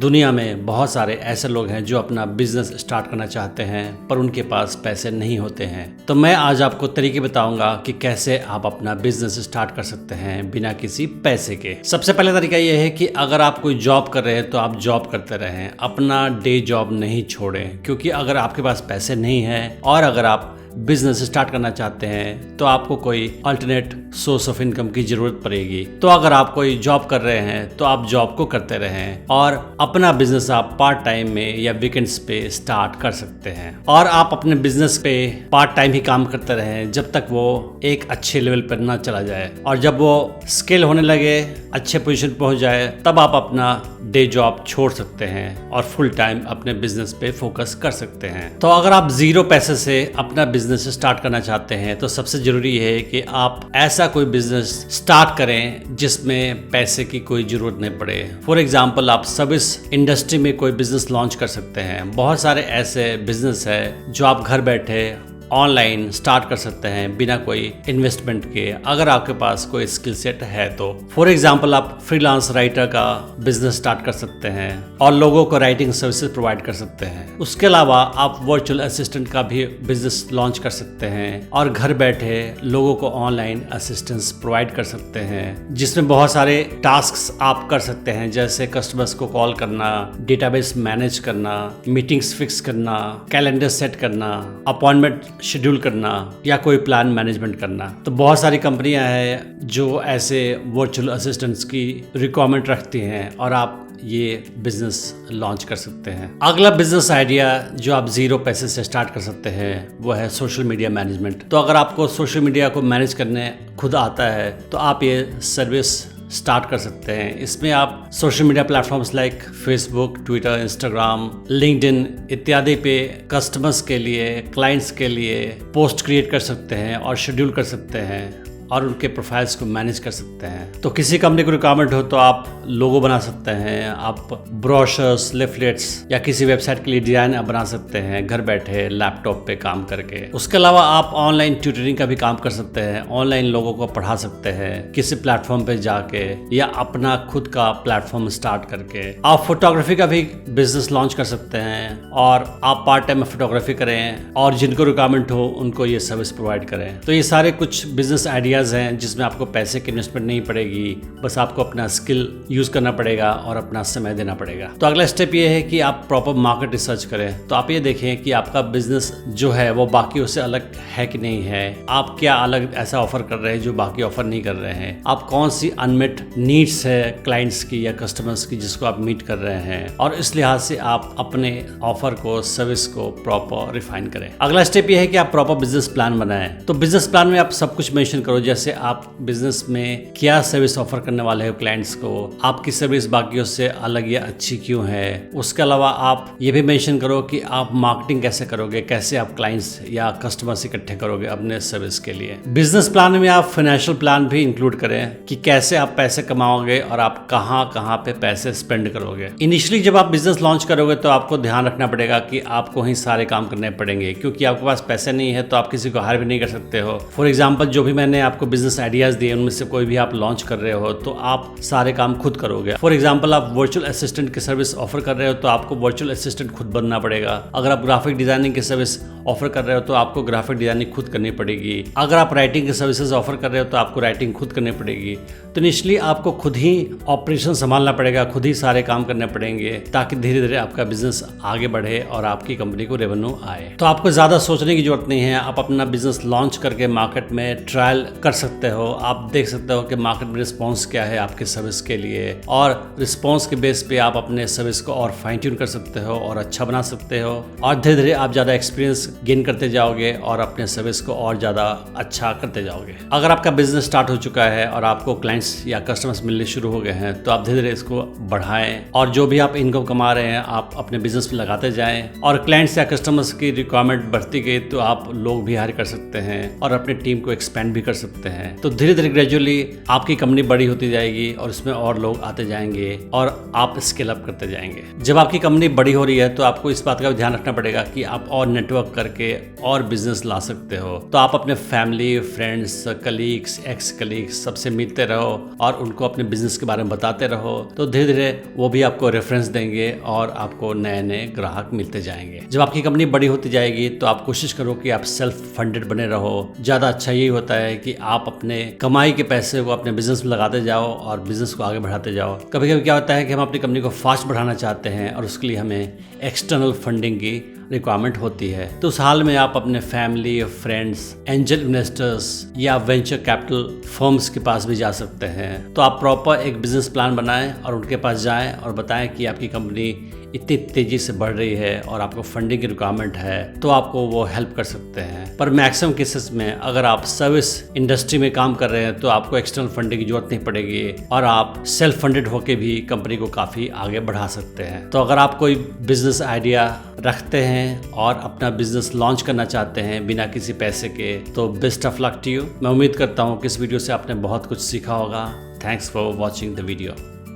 दुनिया में बहुत सारे ऐसे लोग हैं जो अपना बिजनेस स्टार्ट करना चाहते हैं पर उनके पास पैसे नहीं होते हैं। तो मैं आज आपको तरीके बताऊंगा कि कैसे आप अपना बिजनेस स्टार्ट कर सकते हैं बिना किसी पैसे के। सबसे पहले तरीका यह है कि अगर आप कोई जॉब कर रहे हैं तो आप जॉब करते रहें, अपना डे जॉब नहीं छोड़ें, क्योंकि अगर आपके पास पैसे नहीं है और अगर आप बिजनेस स्टार्ट करना चाहते हैं तो आपको कोई अल्टरनेट सोर्स ऑफ इनकम की जरूरत पड़ेगी। तो अगर आप कोई जॉब कर रहे हैं तो आप जॉब को करते रहें और अपना बिजनेस आप पार्ट टाइम में या वीकेंड्स पे स्टार्ट कर सकते हैं। और आप अपने बिजनेस पे पार्ट टाइम ही काम करते रहें जब तक वो एक अच्छे लेवल पर ना चला जाए, और जब वो स्केल होने लगे, अच्छे पोजीशन पहुंच जाए, तब आप अपना डे जॉब छोड़ सकते हैं और फुल टाइम अपने बिजनेस पे फोकस कर सकते हैं। तो अगर आप जीरो पैसे से अपना बिजनेस स्टार्ट करना चाहते हैं तो सबसे जरूरी है कि आप ऐसा कोई बिजनेस स्टार्ट करें जिसमें पैसे की कोई जरूरत नहीं पड़े। फॉर एग्जांपल, आप सर्विस इंडस्ट्री में कोई बिजनेस लॉन्च कर सकते हैं। बहुत सारे ऐसे बिजनेस है जो आप घर बैठे ऑनलाइन स्टार्ट कर सकते हैं बिना कोई इन्वेस्टमेंट के, अगर आपके पास कोई स्किल सेट है तो। फॉर एग्जांपल, आप फ्रीलांस राइटर का बिजनेस स्टार्ट कर सकते हैं और लोगों को राइटिंग सर्विसेज प्रोवाइड कर सकते हैं। उसके अलावा आप वर्चुअल असिस्टेंट का भी बिजनेस लॉन्च कर सकते हैं और घर बैठे लोगों को ऑनलाइन असिस्टेंस प्रोवाइड कर सकते हैं, जिसमें बहुत सारे टास्क्स आप कर सकते हैं, जैसे कस्टमर्स को कॉल करना, डेटाबेस मैनेज करना, मीटिंग्स फिक्स करना, कैलेंडर सेट करना, अपॉइंटमेंट शेड्यूल करना या कोई प्लान मैनेजमेंट करना। तो बहुत सारी कंपनियां हैं जो ऐसे वर्चुअल असिस्टेंट्स की रिक्वायरमेंट रखती हैं और आप ये बिजनेस लॉन्च कर सकते हैं। अगला बिजनेस आइडिया जो आप जीरो पैसे से स्टार्ट कर सकते हैं वो है सोशल मीडिया मैनेजमेंट। तो अगर आपको सोशल मीडिया को मैनेज करने खुद आता है तो आप ये सर्विस स्टार्ट कर सकते हैं। इसमें आप social media platforms like Facebook, Twitter, Instagram, LinkedIn इत्यादि पे कस्टमर्स के लिए, क्लाइंट्स के लिए पोस्ट क्रिएट कर सकते हैं और शेड्यूल कर सकते हैं और उनके प्रोफाइल्स को मैनेज कर सकते हैं। तो किसी कंपनी को रिक्वायरमेंट हो तो आप लोगो बना सकते हैं, आप ब्रोशर्स, लिफलेट्स या किसी वेबसाइट के लिए डिजाइन बना सकते हैं घर बैठे लैपटॉप पे काम करके। उसके अलावा आप ऑनलाइन ट्यूटरिंग का भी काम कर सकते हैं, ऑनलाइन लोगों को पढ़ा सकते हैं किसी प्लेटफॉर्म पे जाके या अपना खुद का प्लेटफॉर्म स्टार्ट करके। आप फोटोग्राफी का भी बिजनेस लॉन्च कर सकते हैं और आप पार्ट टाइम में फोटोग्राफी करें और जिनको रिक्वायरमेंट हो उनको ये सर्विस प्रोवाइड करें। तो ये सारे कुछ बिजनेस आइडियाज हैं जिसमें आपको पैसे की इन्वेस्टमेंट नहीं पड़ेगी, बस आपको अपना स्किल यूज करना पड़ेगा और अपना समय देना पड़ेगा। तो अगला स्टेप ये है कि आप प्रॉपर मार्केट रिसर्च करें। तो आप ये देखें कि आपका बिजनेस जो है वो बाकियों से अलग है कि नहीं है, आप क्या अलग ऐसा ऑफर कर रहे हैं जो बाकी ऑफर नहीं कर रहे हैं, आप कौन सी अनमेट नीड्स है क्लाइंट्स की या कस्टमर्स की जिसको आप मीट कर रहे हैं, और इस लिहाज से आप अपने ऑफर को, सर्विस को प्रॉपर रिफाइन करें। अगला स्टेप ये है कि आप प्रॉपर बिजनेस प्लान बनाएं। तो बिजनेस प्लान में आप सब कुछ मेंशन करो, जैसे आप बिजनेस में क्या सर्विस ऑफर करने वाले हो क्लाइंट्स को, आपकी सर्विस बाकियों से अलग या अच्छी क्यों है। उसके अलावा आप ये भी मेंशन करो कि आप मार्केटिंग कैसे करोगे, कैसे आप क्लाइंट्स या कस्टमर्स इकट्ठे करोगे अपने सर्विस के लिए। बिजनेस प्लान में आप फाइनेंशियल प्लान भी इंक्लूड करें कि कैसे आप पैसे कमाओगे और आप कहाँ कहाँ पे पैसे स्पेंड करोगे। इनिशियली जब आप बिजनेस लॉन्च करोगे तो आपको ध्यान रखना पड़ेगा कि आपको ही सारे काम करने पड़ेंगे, क्योंकि आपके पास पैसे नहीं है तो आप किसी को हायर भी नहीं कर सकते हो। फॉर एग्जाम्पल, जो भी मैंने आपको बिजनेस आइडियाज दिए उनमें से कोई भी आप लॉन्च कर रहे हो तो आप सारे काम खुद करोगे। फॉर एग्जांपल, आप वर्चुअल असिस्टेंट की सर्विस ऑफर कर रहे हो तो आपको वर्चुअल असिस्टेंट खुद बनना पड़ेगा। अगर आप ग्राफिक डिजाइनिंग की सर्विस ऑफर कर रहे हो तो आपको ग्राफिक डिजाइनिंग खुद करनी पड़ेगी। अगर आप राइटिंग की सर्विसेज ऑफर कर रहे हो तो आपको राइटिंग खुद करनी पड़ेगी। तो इनिशियली आपको खुद ही ऑपरेशन संभालना पड़ेगा, खुद ही सारे काम करने पड़ेंगे ताकि धीरे धीरे आपका बिजनेस आगे बढ़े और आपकी कंपनी को रेवेन्यू आए। तो आपको ज्यादा सोचने की जरूरत नहीं है, आप अपना बिजनेस लॉन्च करके मार्केट में ट्रायल कर सकते हो। आप देख सकते हो कि मार्केट में रिस्पांस क्या है आपके सर्विस के लिए, और रिस्पांस के बेस पे आप अपने सर्विस को और फाइन ट्यून कर सकते हो और अच्छा बना सकते हो, और धीरे धीरे आप ज़्यादा एक्सपीरियंस गेन करते जाओगे और अपने सर्विस को और ज़्यादा अच्छा करते जाओगे। अगर आपका बिजनेस स्टार्ट हो चुका है और आपको क्लाइंट्स या कस्टमर्स मिलने शुरू हो गए हैं तो आप धीरे धीरे इसको बढ़ाएं और जो भी आप इनकम कमा रहे हैं आप अपने बिजनेस में लगाते जाएं, और क्लाइंट्स या कस्टमर्स की रिक्वायरमेंट बढ़ती गई तो आप लोग भी हायर कर सकते हैं और अपनी टीम को एक्सपेंड भी कर सकते हैं। तो धीरे धीरे ग्रेजुअली आपकी कंपनी बड़ी होती जाएगी और उसमें और लोग आते जाएंगे और आप स्केल अप करते जाएंगे। जब आपकी कंपनी बड़ी हो रही है तो आपको इस बात का ध्यान रखना पड़ेगा कि आप और नेटवर्क करके और बिजनेस ला सकते हो। तो आप अपने family, friends, colleagues, x colleagues सबसे मिलते रहो और उनको अपने बिजनेस के बारे में बताते रहो, तो धीरे धीरे वो भी आपको रेफरेंस देंगे और आपको नए नए ग्राहक मिलते जाएंगे। जब आपकी कंपनी बड़ी होती जाएगी तो आप कोशिश करो कि आप सेल्फ फंडेड बने रहो। ज़्यादा अच्छा यही होता है कि आप अपने कमाई के पैसे को अपने बिजनेस में लगाते जाओ और बिजनेस को आगे बढ़ाते जाओ। कभी कभी क्या होता है कि हम अपनी कंपनी को फास्ट बढ़ाना चाहते हैं और उसके लिए हमें एक्सटर्नल फंडिंग की रिक्वायरमेंट होती है। तो उस हाल में आप अपने फैमिली, फ्रेंड्स, एंजल इन्वेस्टर्स या वेंचर कैपिटल फर्म्स के पास भी जा सकते हैं। तो आप प्रॉपर एक बिजनेस प्लान बनाएं और उनके पास जाएं और बताएं कि आपकी कंपनी इतनी तेजी से बढ़ रही है और आपको फंडिंग की रिक्वायरमेंट है, तो आपको वो हेल्प कर सकते हैं। पर मैक्सिमम केसेस में अगर आप सर्विस इंडस्ट्री में काम कर रहे हैं तो आपको एक्सटर्नल फंडिंग की जरूरत नहीं पड़ेगी और आप सेल्फ फंडेड होकर भी कंपनी को काफ़ी आगे बढ़ा सकते हैं। तो अगर आप कोई बिजनेस आइडिया रखते हैं और अपना बिजनेस लॉन्च करना चाहते हैं बिना किसी पैसे के, तो best of luck to you. मैं उम्मीद करता हूँ कि इस वीडियो से आपने बहुत कुछ सीखा होगा। Thanks for watching the video.